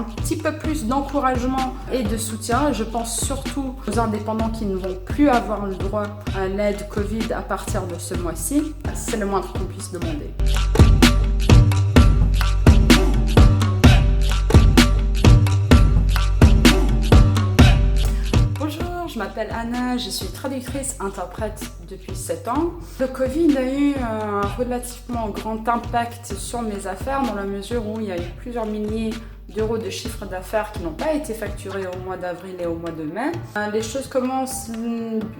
qu'un petit peu plus d'encouragement et de soutien. Je pense surtout aux indépendants qui ne vont plus avoir le droit à l'aide Covid à partir de ce mois-ci. C'est le moindre qu'on puisse demander. Je m'appelle Anna, je suis traductrice interprète depuis 7 ans. Le Covid a eu un relativement grand impact sur mes affaires dans la mesure où il y a eu plusieurs milliers d'euros de chiffre d'affaires qui n'ont pas été facturés au mois d'avril et au mois de mai. Les choses commencent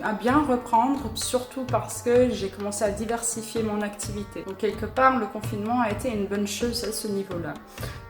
à bien reprendre, surtout parce que j'ai commencé à diversifier mon activité. Donc quelque part, le confinement a été une bonne chose à ce niveau-là.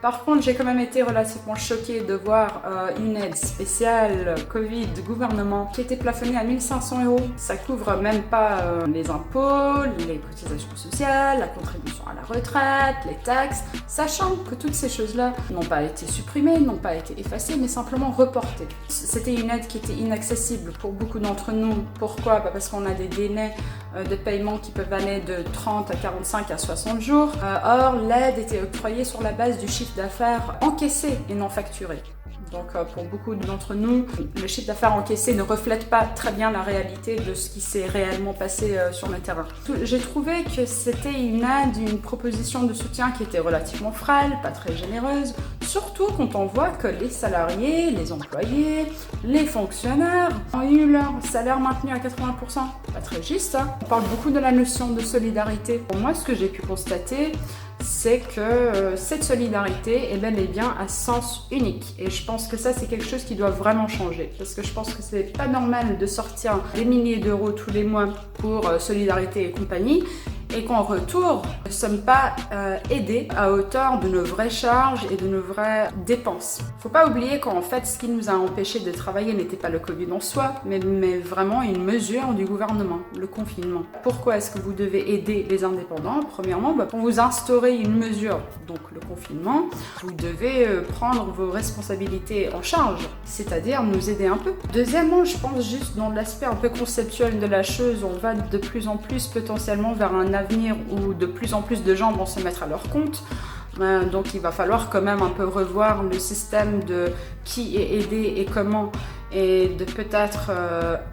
Par contre, j'ai quand même été relativement choquée de voir une aide spéciale Covid du gouvernement qui était plafonnée à 1 500 €. Ça couvre même pas les impôts, les cotisations sociales, la contribution à la retraite, les taxes, sachant que toutes ces choses-là n'ont pas été supprimées, n'ont pas été effacées, mais simplement reportées. C'était une aide qui était inaccessible pour beaucoup d'entre nous. Pourquoi ? Parce qu'on a des délais de paiement qui peuvent aller de 30 à 45 à 60 jours. Or, l'aide était octroyée sur la base du chiffre d'affaires encaissé et non facturé. Donc pour beaucoup d'entre nous, le chiffre d'affaires encaissé ne reflète pas très bien la réalité de ce qui s'est réellement passé sur le terrain. J'ai trouvé que c'était une aide, une proposition de soutien qui était relativement frêle, pas très généreuse, surtout quand on voit que les salariés, les employés, les fonctionnaires ont eu leur salaire maintenu à 80%. Pas très juste, hein. On parle beaucoup de la notion de solidarité. Pour moi, ce que j'ai pu constater, c'est que cette solidarité est bel et bien à sens unique. Et je pense que ça, c'est quelque chose qui doit vraiment changer. Parce que je pense que c'est pas normal de sortir des milliers d'euros tous les mois pour solidarité et compagnie, et qu'en retour, nous ne sommes pas aidés à hauteur de nos vraies charges et de nos vraies dépenses. Faut pas oublier qu'en fait, ce qui nous a empêchés de travailler n'était pas le Covid en soi, mais vraiment une mesure du gouvernement, le confinement. Pourquoi est-ce que vous devez aider les indépendants ? Premièrement, pour vous instaurer une mesure, donc le confinement, vous devez prendre vos responsabilités en charge, c'est-à-dire nous aider un peu. Deuxièmement, je pense juste dans l'aspect un peu conceptuel de la chose, on va de plus en plus potentiellement vers un avenir où de plus en plus de gens vont se mettre à leur compte. Donc il va falloir quand même un peu revoir le système de qui est aidé et comment, et de peut-être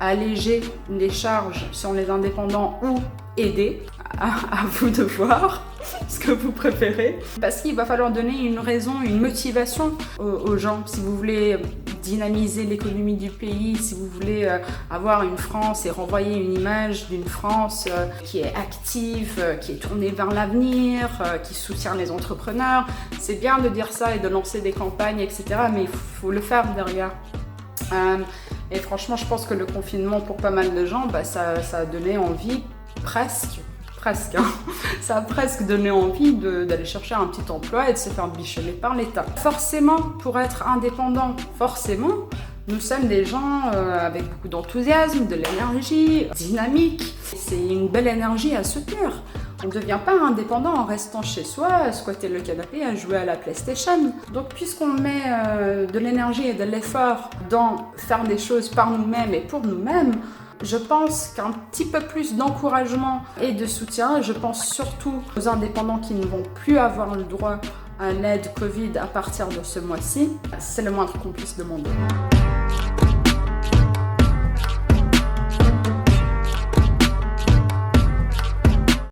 alléger les charges sur les indépendants ou aider. À vous de voir ce que vous préférez. Parce qu'il va falloir donner une raison, une motivation aux gens. Si vous voulez dynamiser l'économie du pays, si vous voulez avoir une France et renvoyer une image d'une France qui est active, qui est tournée vers l'avenir, qui soutient les entrepreneurs, c'est bien de dire ça et de lancer des campagnes, etc. Mais il faut le faire derrière. Et franchement, je pense que le confinement, pour pas mal de gens, ça a donné envie presque, hein. Ça a presque donné envie d'aller chercher un petit emploi et de se faire bichonner par l'État. Forcément, pour être indépendant, nous sommes des gens avec beaucoup d'enthousiasme, de l'énergie, dynamique. C'est une belle énergie à soutenir. On ne devient pas indépendant en restant chez soi, à squatter le canapé, à jouer à la PlayStation. Donc puisqu'on met de l'énergie et de l'effort dans faire des choses par nous-mêmes et pour nous-mêmes, je pense qu'un petit peu plus d'encouragement et de soutien, je pense surtout aux indépendants qui ne vont plus avoir le droit à l'aide Covid à partir de ce mois-ci, c'est le moindre qu'on puisse demander.